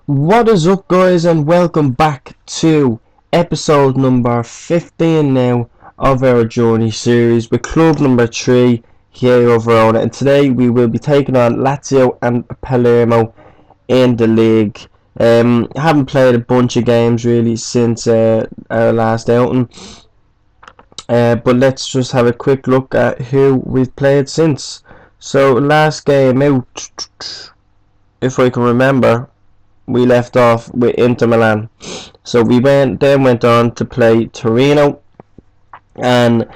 What is up, guys, and welcome back to episode number 15 now of our journey series with club number 3, Chievo Verona, and today we will be taking on Lazio and Palermo in the league. I haven't played a bunch of games really since our last outing, but let's just have a quick look at who we've played since. So last game out, if I can remember, we left off with Inter Milan. So we went on to play Torino, and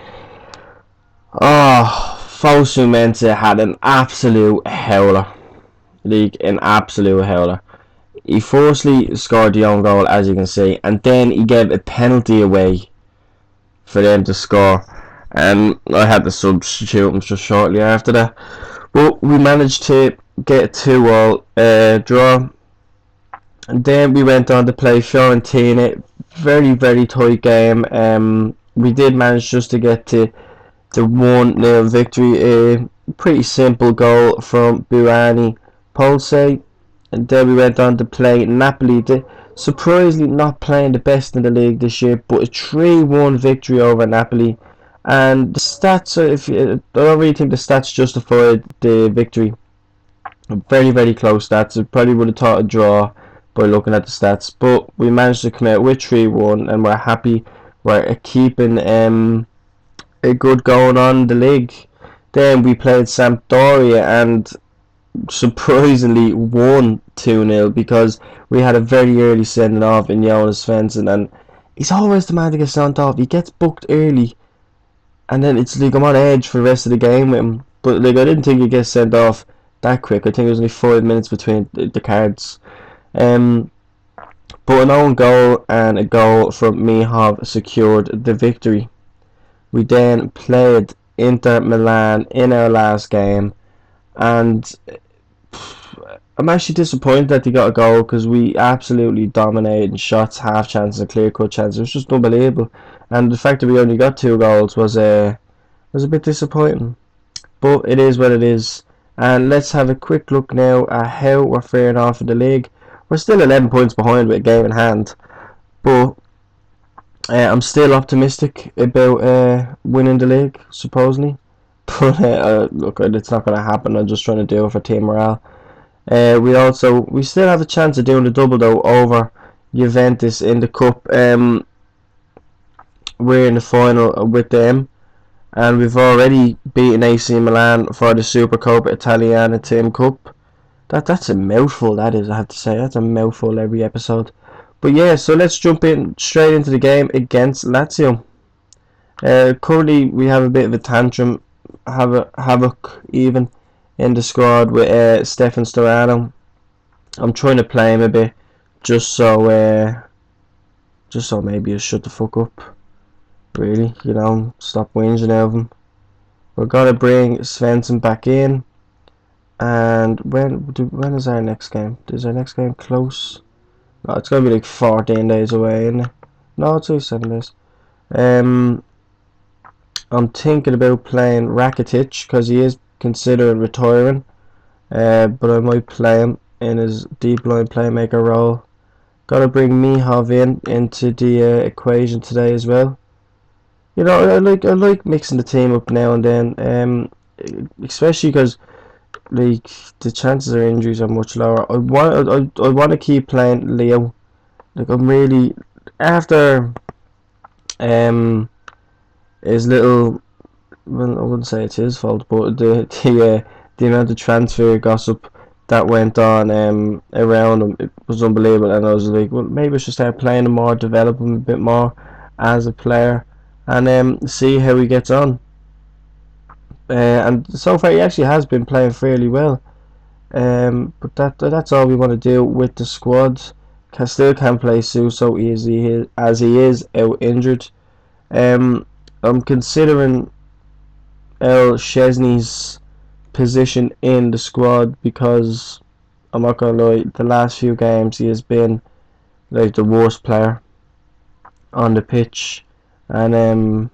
Fosu Mensah had an absolute howler. An absolute howler. He firstly scored the own goal, as you can see, and then he gave a penalty away for them to score. And I had to substitute him just shortly after that. But we managed to get a 2-all draw. And then we went on to play Fiorentina. Very, very tight game. We did manage just to get to the 1-0 victory. A pretty simple goal from Burani Polse. And then we went on to play Napoli. Surprisingly not playing the best in the league this year, but a 3-1 victory over Napoli. And the stats, I don't really think the stats justified the victory. Very, very close stats. I probably would have thought a draw by looking at the stats, but we managed to come out with 3-1, and we're happy. We're keeping a good going on in the league. Then we played Sampdoria and surprisingly won 2-0 because we had a very early sending off in Jonas Svensson, and he's always the man to get sent off. He gets booked early, and then it's like I'm on edge for the rest of the game with him. But like, I didn't think he'd get sent off that quick. I think it was only 5 minutes between the cards. But an own goal and a goal from Mihov secured the victory. We then played Inter Milan in our last game, and I'm actually disappointed that they got a goal because we absolutely dominated in shots, half chances, and clear cut chances. It was just unbelievable, and the fact that we only got 2 goals was a bit disappointing. But it is what it is, and let's have a quick look now at how we're faring off in the league. We're still 11 points behind with a game in hand, but I'm still optimistic about winning the league, supposedly. But look, it's not going to happen. I'm just trying to do it for team morale. We still have a chance of doing the double though over Juventus in the cup. We're in the final with them, and we've already beaten AC Milan for the Supercoppa Italiana Team Cup. That's a mouthful, that is, I have to say. That's a mouthful every episode. But yeah, so let's jump in straight into the game against Lazio. Currently, we have a bit of a tantrum, havoc even, in the squad with Stefan Sturaro. I'm trying to play him a bit, just so maybe he'll shut the fuck up. Really, stop whinging of him. We're gonna bring Svensson back in. And when is our next game? Is our next game close? No, it's gonna be like 14 days away, isn't it? No, it's only 7 days. I'm thinking about playing Rakitic because he is considering retiring. But I might play him in his deep line playmaker role. Gotta bring Mihov into the equation today as well. I like mixing the team up now and then. Especially because like the chances of injuries are much lower. I want to keep playing Leo. Like, I'm really after his little, well, I wouldn't say it's his fault, but the amount of transfer gossip that went on around him, it was unbelievable. And I was like, well, maybe I should start playing him more, develop him a bit more as a player, and see how he gets on. And so far he actually has been playing fairly well. But that's all we want to do with the squad. Still can't play Suso easy as he is out injured. I'm considering El Chesney's position in the squad because I'm not gonna lie, the last few games he has been like the worst player on the pitch, and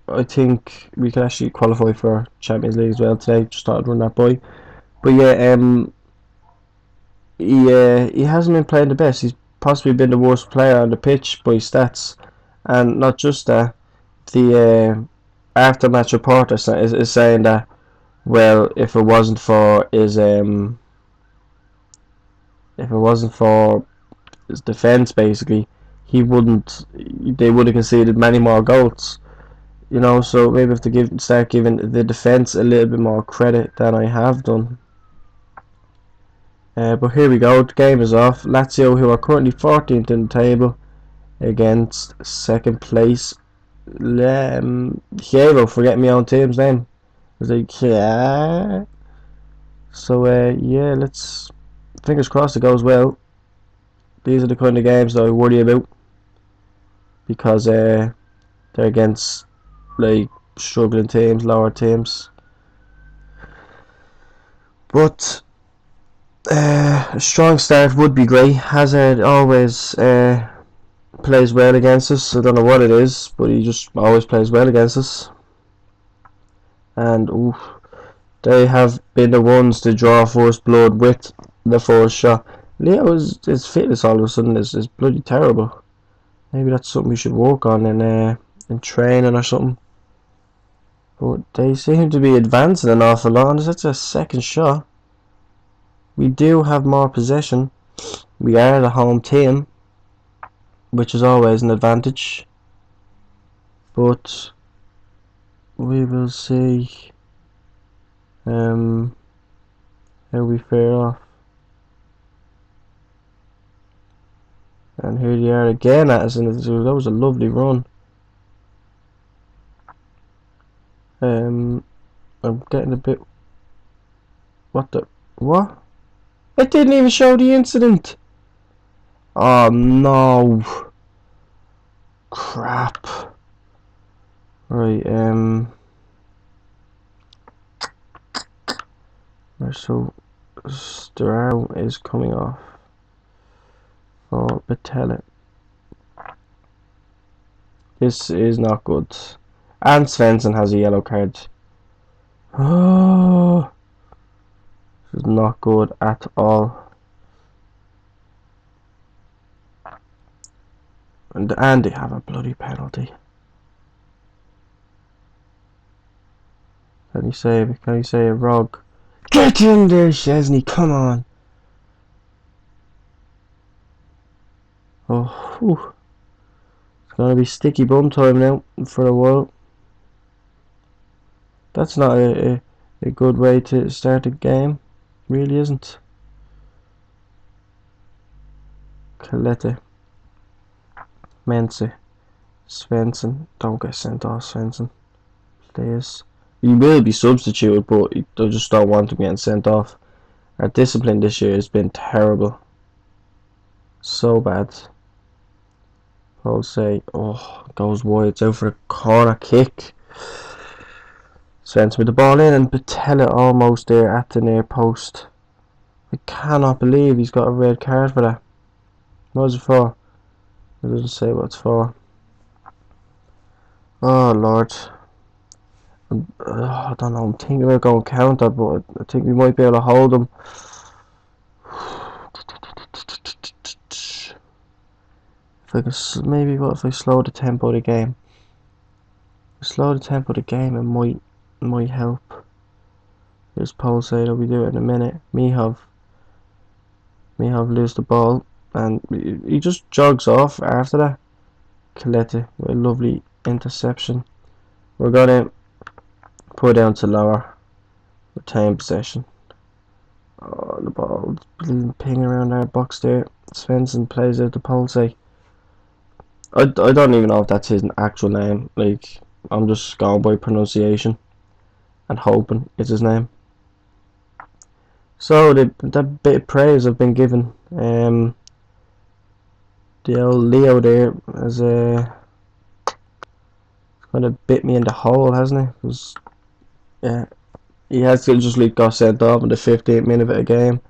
I think we can actually qualify for Champions League as well today. Just thought I'd run that by. But yeah, he hasn't been playing the best. He's possibly been the worst player on the pitch by stats, and not just that. The after-match reporter is saying that, well, if it wasn't for his defense, basically, he wouldn't. They would have conceded many more goals. You know, so maybe have to start giving the defense a little bit more credit than I have done. But here we go. The game is off. Lazio, who are currently 14th in the table, against second place Chievo. Forget my own team's name. I was like, yeah. So yeah, let's fingers crossed it goes well. These are the kind of games that I worry about, because they're against like struggling teams, lower teams. But a strong start would be great. Hazard always plays well against us. I don't know what it is, but he just always plays well against us. And they have been the ones to draw first blood with the first shot. Leo's his fitness all of a sudden is bloody terrible. Maybe that's something we should work on in training or something. But they seem to be advancing an awful lot, and that's a second shot. We do have more possession. We are the home team, which is always an advantage. But we will see how we fare off. And here they are again at us, and that was a lovely run. I'm getting a bit. What? It didn't even show the incident. Oh no! Crap. Right. So Seria is coming off for Palermo. This is not good. And Svensson has a yellow card. Oh, this is not good at all. And they have a bloody penalty. Can you save it? Can you save it, Rog? Get in there, Chesney, come on. Oh, whew. It's gonna be sticky bum time now for a while. That's not a good way to start a game. Really isn't. Colette. Mense. Svensson. Don't get sent off, Svensson. Please. He will be substituted, but I just don't want him getting sent off. Our discipline this year has been terrible. So bad. I'll say, oh, goes wide. It's out for a corner kick. Svensson with the ball in, and Patella almost there at the near post. I cannot believe he's got a red card for that. What was it for? It doesn't say what it's for. Oh Lord. I don't know, I'm thinking about going counter, but I think we might be able to hold them. If I can, maybe what if I slow the tempo of the game? Slow the tempo of the game, it might help. Here's Pulsate, we do it in a minute. Mihov lose the ball, and he just jogs off after that. Colette with a lovely interception. We're gonna put down to lower, retain possession. Oh, the ball ping around our box there. Svensson plays out the Pulsate. I don't even know if that's his actual name. Like, I'm just going by pronunciation and hoping it's his name. So that bit of praise I've been given. The old Leo there has kind of bit me in the hole, hasn't he? Because yeah, he has to just got sent off in the 15th minute of a game.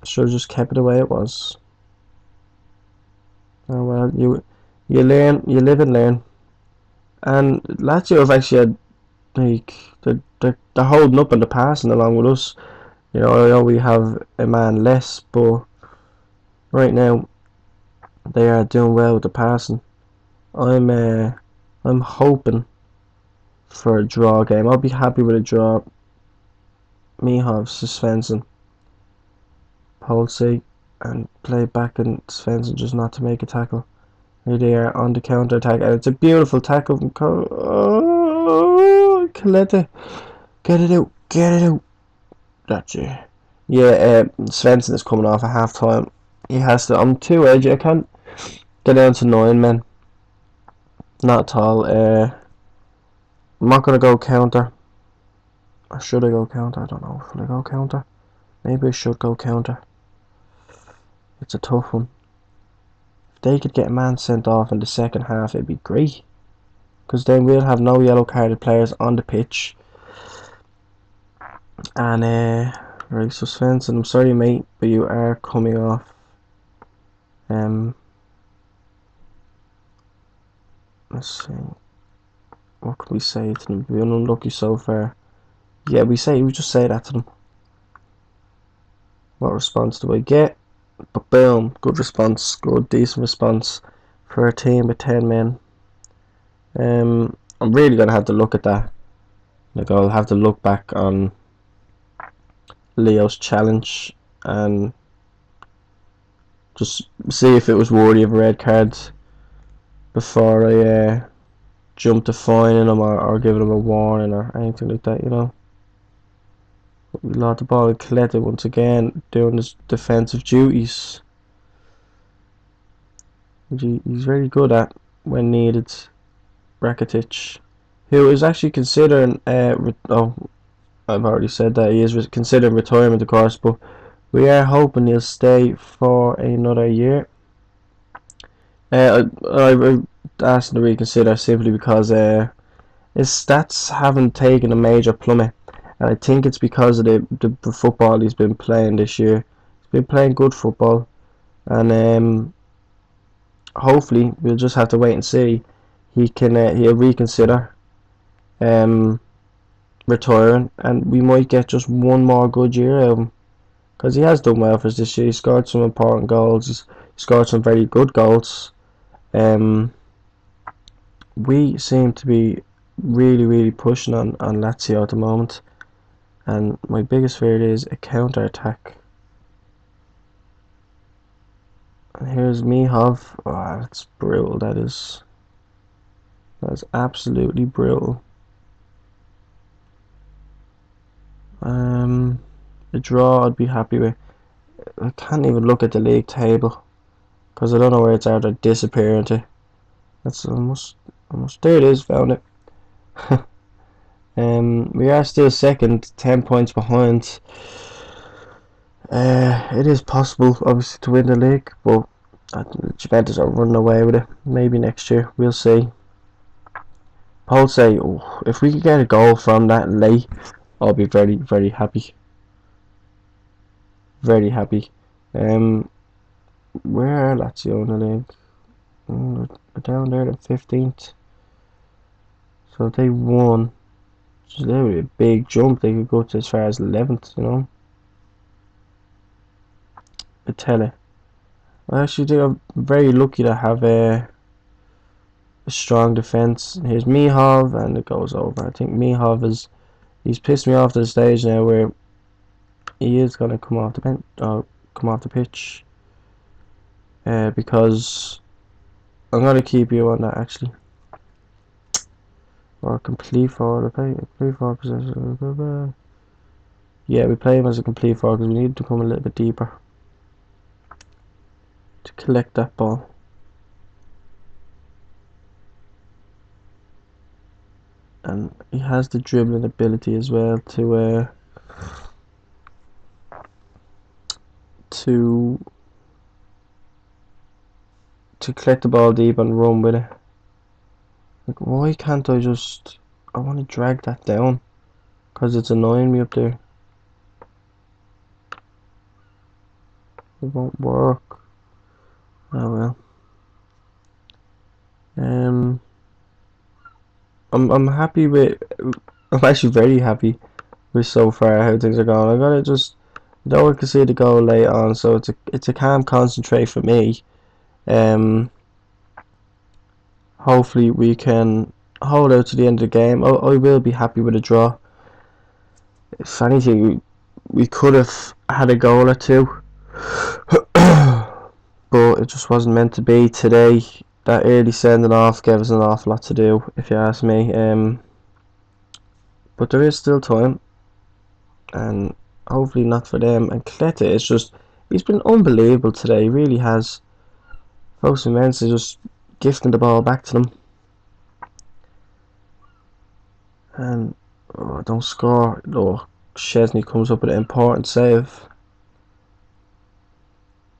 Should have just kept it the way it was. Oh well, you learn, you live and learn. And Lazio have actually had, like, they're holding up on the passing along with us. You know, I know we have a man less, but right now they are doing well with the passing. I'm hoping for a draw game. I'll be happy with a draw. Mihov, Svensson, Polsey, and play back and Svensson just not to make a tackle. Here they are on the counter attack, and it's a beautiful tackle from Coletta. Get it out, get it out. That's it. Yeah, Svensson is coming off at half time. He has to. I'm too edgy. I can't get down to 9 men. Not at all. I'm not gonna go counter. Or should I go counter? I don't know. Should I go counter? Maybe I should go counter. It's a tough one. If they could get a man sent off in the second half, it'd be great. Because then we'll have no yellow carded players on the pitch. And, right, so Svensson, I'm sorry, mate, but you are coming off. Let's see. What can we say to them? We've been unlucky so far. Yeah, we just say that to them. What response do I get? But boom, good response, good decent response for a team with 10 men. I'm really gonna have to look at that. Like, I'll have to look back on Leo's challenge and just see if it was worthy of a red card before I jump to fining him or giving him a warning or anything like that, you know. We lost the ball and Coletta once again doing his defensive duties, which he's very good at when needed. Rakitic, who is actually considering I've already said that he is considering retirement, of course, but we are hoping he'll stay for another year. I asked him to reconsider simply because his stats haven't taken a major plummet, and I think it's because of the football he's been playing this year. He's been playing good football, and hopefully we'll just have to wait and see. He'll reconsider retiring, and we might get just one more good year out of him, because he has done well for us this year. He scored some important goals. He's scored some very good goals. We seem to be really pushing on Lazio at the moment, and my biggest fear is a counter attack. And here's Mihov. Oh, that's brutal. That's absolutely brutal. A draw I'd be happy with. I can't even look at the league table because I don't know where it's out or disappearing to. That's almost there. It is, found it. We are still second, 10 points behind. It is possible, obviously, to win the league, but Juventus are running away with it. Maybe next year, we'll see. Polsey, if we could get a goal from that late, I'll be very happy. Very happy. Where are Lazio in the league? They're down there at 15th. So if they won, so that would be a big jump. They could go to as far as 11th, you know. Patella. I actually think I'm very lucky to have a strong defense. Here's Mihov, and it goes over. I think Mihov he's pissed me off to the stage now where he is gonna come off the bench, come off the pitch, because I'm gonna keep you on that actually. Or complete forward, complete forward possession. Yeah, we play him as a complete forward because we need to come a little bit deeper to collect that ball. And he has the dribbling ability as well to collect the ball deep and run with it. Like, why can't I just... I want to drag that down because it's annoying me up there. It won't work. Oh well. I'm happy with... I'm actually very happy with so far how things are going. I gotta just Don't want to see the goal late on, so it's a calm concentrate for me. Hopefully we can hold out to the end of the game. I will be happy with a draw. If anything, we could have had a goal or two, but it just wasn't meant to be today. That early sending off gave us an awful lot to do, if you ask me. But there is still time, and hopefully not for them. And Klete is he's been unbelievable today. He really has. Folks immensely, just gifting the ball back to them. And don't score. Oh, Chesney comes up with an important save.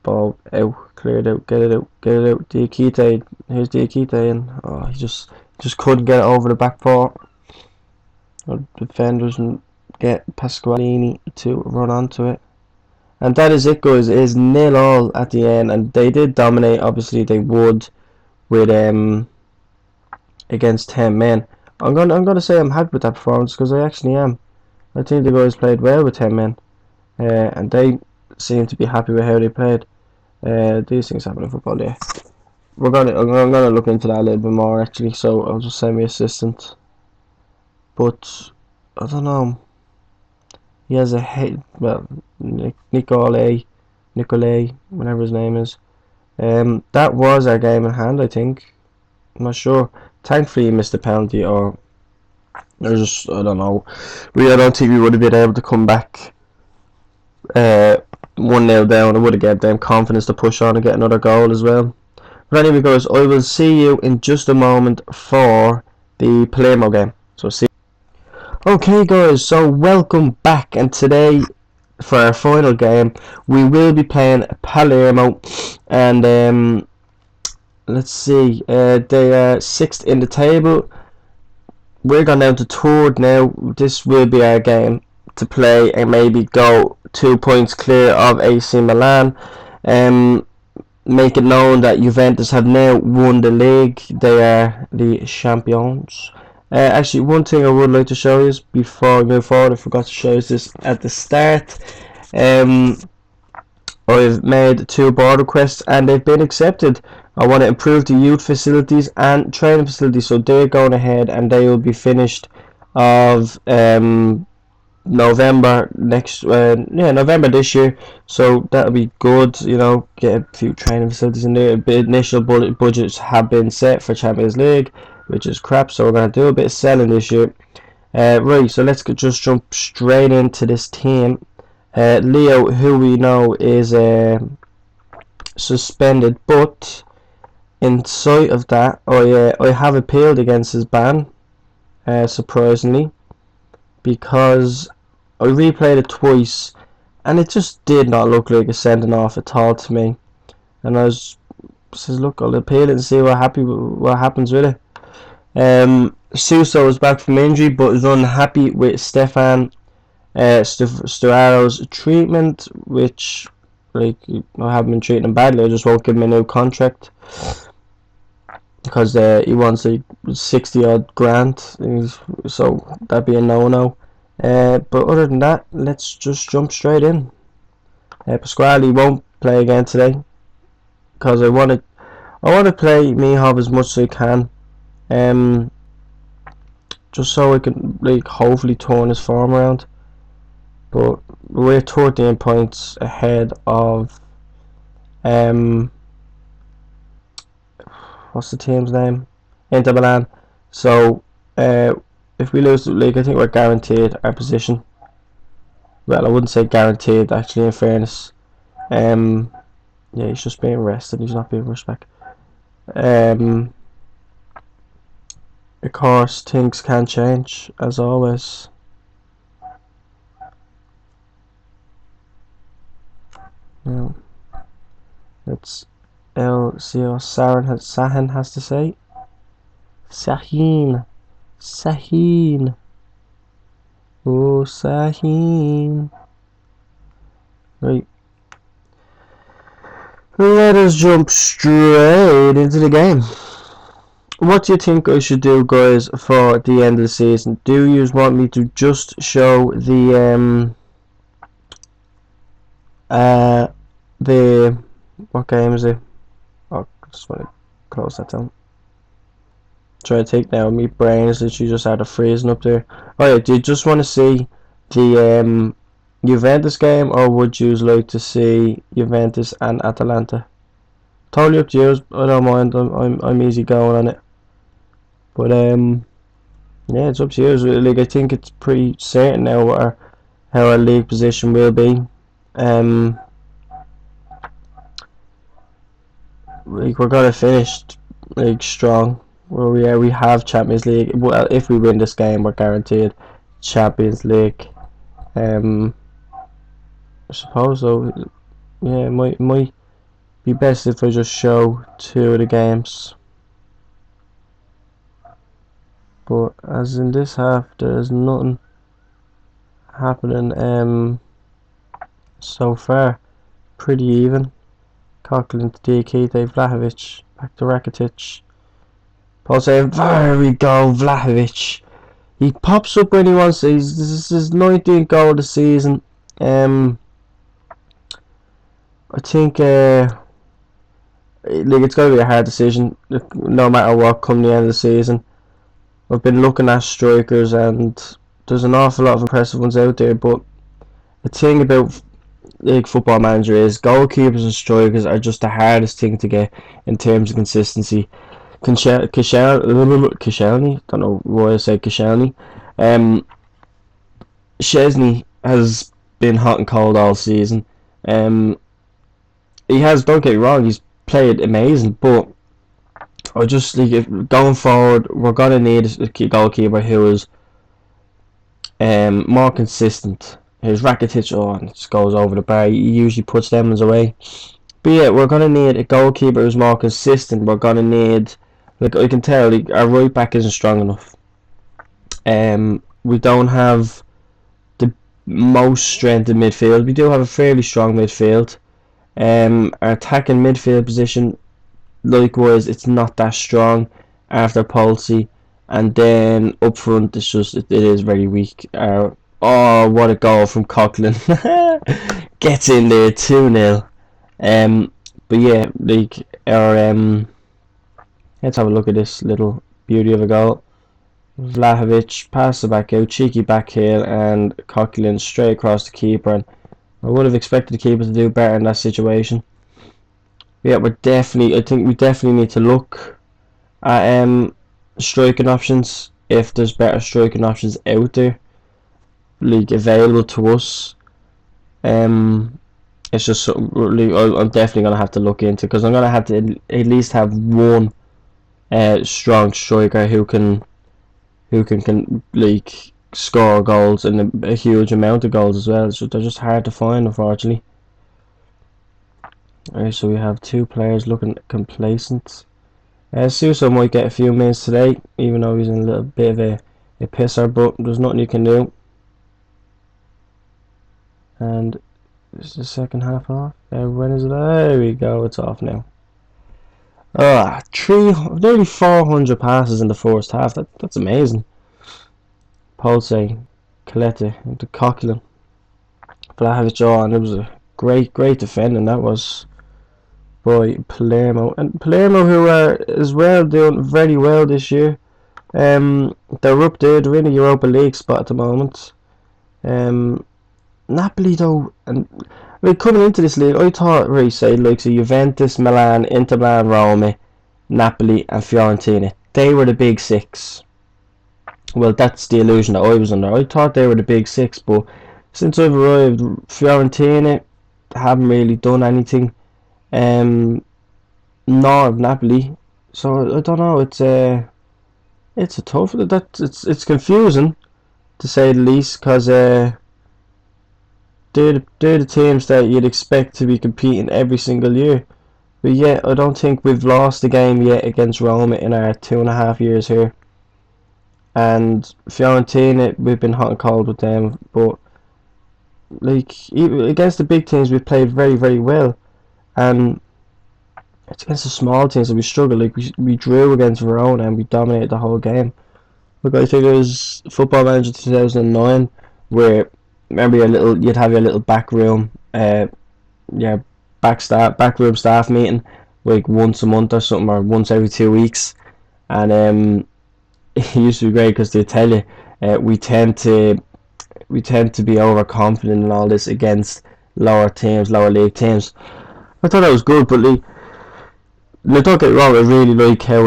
Ball out, cleared out, get it out. Diakite, here's Diakite, and he just couldn't get it over the back foot. The defenders and get Pasqualini to run onto it. And that is it, guys. It is 0-0 at the end, and they did dominate. Obviously, they would with against 10 men. I'm gonna say I'm happy with that performance, because I actually am. I think the guys played well with 10 men, and they seem to be happy with how they played. These things happen in football, yeah. I'm gonna look into that a little bit more actually. So I'll just send my assistant. But I don't know. He has a head. Well, Nicolay, whatever his name is. That was our game in hand, I think. I'm not sure. Thankfully, he missed the penalty, or just, I don't know. I don't think we would have been able to come back 1-0 down. I would have given them confidence to push on and get another goal as well. But anyway, guys, I will see you in just a moment for the Palermo game. So see. Okay, guys, so welcome back, and today for our final game we will be playing Palermo, and let's see, they are 6th in the table. We're going down to 3rd now. This will be our game to play and maybe go 2 points clear of AC Milan. Make it known that Juventus have now won the league. They are the champions. Actually, one thing I would like to show you before we move forward, I forgot to show you this at the start. I've made 2 board requests and they've been accepted. I want to improve the youth facilities and training facilities, so they're going ahead and they will be finished of November November this year. So that'll be good, you know, get a few training facilities in there. Initial budgets have been set for Champions League, which is crap, so we're going to do a bit of selling this year. Right, so let's just jump straight into this team. Leo, who we know is suspended, but in sight of that, I have appealed against his ban, surprisingly, because I replayed it twice and it just did not look like a sending off at all to me. And I says, look, I'll appeal it and see what happens with it. Suso is back from injury but is unhappy with Stefan Stuaro's treatment, which, like, I haven't been treating him badly. I just won't give him a new contract because he wants like 60 odd grand, so that'd be a no-no. But other than that, let's just jump straight in. Pasquale won't play again today because I want to play Mihov as much as I can, just so I can, like, hopefully turn his form around. But we're 13 points ahead of what's the team's name? Inter Milan. So if we lose the league, I think we're guaranteed our position. Well, I wouldn't say guaranteed, actually, in fairness. Yeah, he's just being rested. He's not being rushed back. Of course, things can change, as always. Now, let's see what Sahin has to say. Sahin. Oh, Sahin. Right. Let us jump straight into the game. What do you think I should do, guys, for the end of the season? Do you want me to just show the Uh, the what game is it? Oh, I just want to close that down. Try to take now. My brain is literally just out of freezing up there. Oh yeah, do you just want to see the Juventus game, or would you like to see Juventus and Atalanta? Totally up to you. I don't mind. I'm easy going on it. But yeah, it's up to you. Like, I think it's pretty certain now what how our league position will be. Like, we're gonna finish like strong. Where we have Champions League. Well, if we win this game, we're guaranteed Champions League. I suppose so. Yeah, it might be best if I just show 2 of the games. But as in this half, there's nothing happening so far. Pretty even. Coughlin to Diakite, Vlahovic, back to Rakitic. Pulse, there we go, Vlahovic. He pops up when he wants to. This is his 19th goal of the season. I think like, it's going to be a hard decision no matter what come the end of the season. I've been looking at strikers and there's an awful lot of impressive ones out there, but the thing about like Football Manager is goalkeepers and strikers are just the hardest thing to get in terms of consistency. Koscielny, don't know why I said Koscielny. Szczesny has been hot and cold all season. He has, don't get me wrong, he's played amazing, but I just think going forward, we're gonna need a goalkeeper who is more consistent. Here's Rakitic, and it just goes over the bar. He usually puts them away. But yeah, we're gonna need a goalkeeper who's more consistent. We're gonna need, like, I can tell, like, our right back isn't strong enough. We don't have the most strength in midfield. We do have a fairly strong midfield. Our attacking midfield position, likewise, it's not that strong after Pulsey, and then up front it's just it is very weak. Oh, what a goal from Coughlin. Gets in there 2-0. But yeah, like, our let's have a look at this little beauty of a goal. Vlahovic pass it back out, cheeky back heel, and Coughlin straight across the keeper, and I would have expected the keeper to do better in that situation. Yeah, I think we definitely need to look at striking options, if there's better striking options out there, like, available to us. It's just something I'm definitely gonna have to look into, because I'm gonna have to at least have one strong striker who can like score goals, and a huge amount of goals as well. They're just hard to find, unfortunately. Alright, so we have 2 players looking complacent. Suso might get a few minutes today, even though he's in a little bit of a pisser, but there's nothing you can do. And is the second half off? When is it? There we go, it's off now. Nearly 400 passes in the first half. That's amazing. Pulse, Colette, into Coughlin, Vlahovic, and it was a great defending that was by Palermo. And Palermo, who are as well doing very well this year. They're up there, they're in the Europa League spot at the moment. Napoli though, and I mean, coming into this league, I thought, right, say, like, so Juventus, Milan, Inter Milan, Roma, Napoli and Fiorentina, they were the big 6. Well, that's the illusion that I was under. I thought they were the big 6, but since I've arrived, Fiorentina haven't really done anything. Nor Napoli. So I don't know. It's a tough. It's confusing, to say the least, because they're the teams that you'd expect to be competing every single year. But yeah, I don't think we've lost a game yet against Roma in our 2.5 years here. And Fiorentina, we've been hot and cold with them, but like, against the big teams, we've played very, very well, and it's against the small teams that we struggle. Like, we drew against Verona and we dominated the whole game. Look, I think it was Football Manager 2009, where, remember, you'd have your little back room yeah, backroom staff meeting, like once a month or something, or once every 2 weeks, and it used to be great because they tell you we tend to be overconfident and all this against lower league teams. I thought that was good, but don't get me wrong, I really like how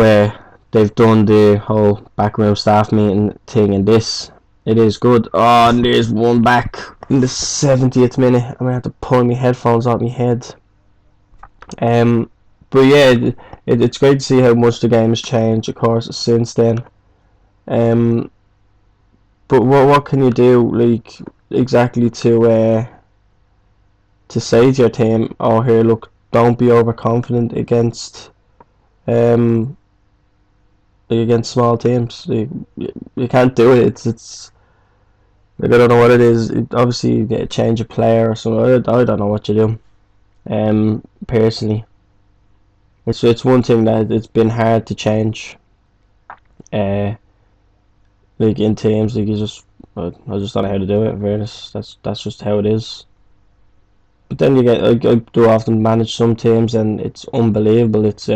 they've done the whole backroom staff meeting thing, and this, it is good. Oh, and there's one back in the 70th minute. I'm gonna have to pull my headphones off my head. But yeah, it's great to see how much the game has changed, of course, since then. But what can you do, like, exactly to say to your team, oh here, look, don't be overconfident um against small teams. You can't do it. It's like, I don't know what it is. Obviously you get a change of player or something. I don't know what you do. Personally, it's one thing that it's been hard to change. Like in teams, like I just don't know how to do it. In fairness, that's just how it is. But then you get, I do often manage some teams, and it's unbelievable. It's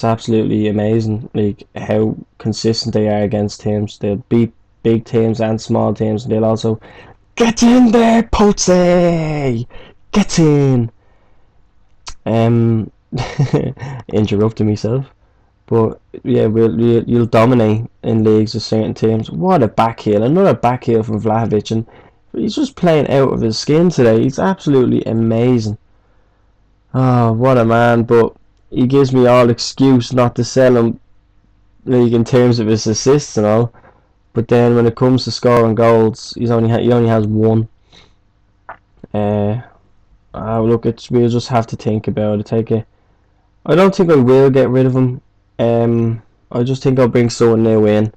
absolutely amazing, like how consistent they are against teams. They'll beat big teams and small teams, and they'll also get in there, Potsy, get in. Interrupting myself, but yeah, you'll dominate in leagues with certain teams. What a back heel! Another back heel from Vlahovic, and he's just playing out of his skin today. He's absolutely amazing. Oh, what a man! But he gives me all excuse not to sell him, like in terms of his assists and all. But then when it comes to scoring goals, he only has one. Look, we'll just have to think about it. I don't think I will get rid of him. I just think I'll bring someone new in,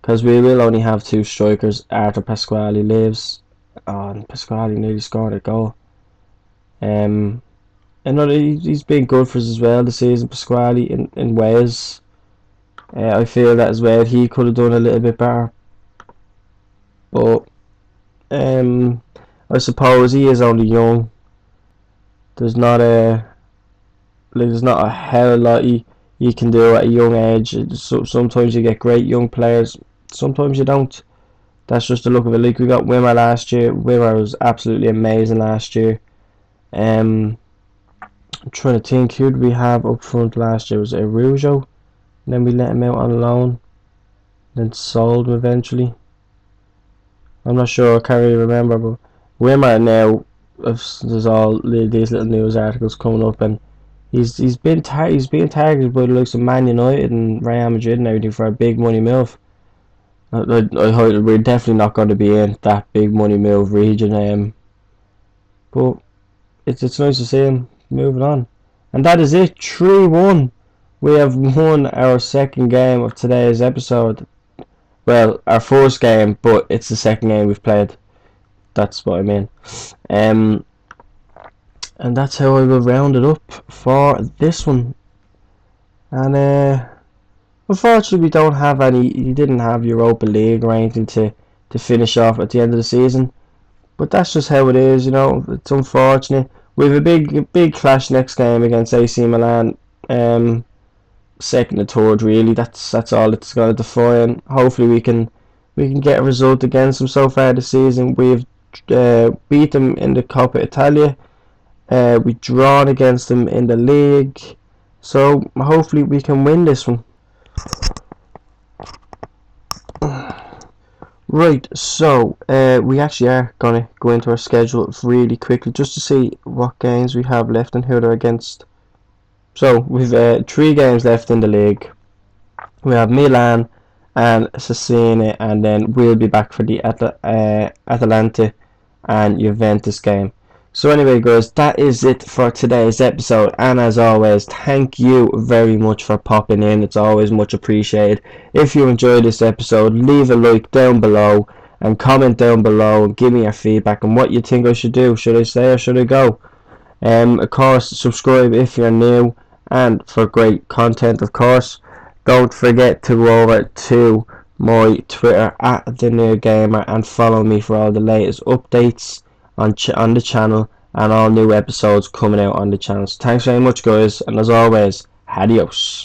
because we will only have two strikers after Pasquale leaves. Oh, and Pasquale nearly scored a goal. And he's been good for us as well this season, Pasquale, in Wales. I feel that as well he could have done a little bit better, but I suppose he is only young. There's not a hell of a lot you can do at a young age. Sometimes you get great young players, sometimes you don't. That's just the look of it. Like, we got Wimmer last year. Wimmer was absolutely amazing last year. I'm trying to think, who did we have up front last year? Was it Arujo? And then we let him out on loan, then sold him eventually. I'm not sure, I can't really remember, but Wimmer now, there's all these little news articles coming up, and he's being targeted by the likes of Man United and Real Madrid and everything for a big money move. We're definitely not going to be in that big money move region, but it's nice to see him moving on. And that is it, 3-1. We have won our second game of today's episode. Well, our first game, but it's the second game we've played. That's what I mean. And that's how I will round it up for this one. And unfortunately, we don't have any. You didn't have Europa League or anything to finish off at the end of the season. But that's just how it is, you know. It's unfortunate. We have a big clash next game against AC Milan. Second and third, really. That's all it's going to define. Hopefully, we can get a result against them. So far this season, we've beat them in the Coppa Italia. We've drawn against them in the league. So hopefully, we can win this one. Right, so we actually are going to go into our schedule really quickly just to see what games we have left and who they're against. So we've 3 games left in the league. We have Milan and Cesena, and then we'll be back for the Atalanta and Juventus game. So anyway, guys, that is it for today's episode, and as always, thank you very much for popping in. It's always much appreciated. If you enjoyed this episode, leave a like down below and comment down below and give me your feedback on what you think I should do. Should I stay or should I go? Of course, subscribe if you're new, and for great content, of course. Don't forget to go over to my Twitter @TheNewGamer and follow me for all the latest updates on the channel, and all new episodes coming out on the channel. So thanks very much, guys, and as always, adios.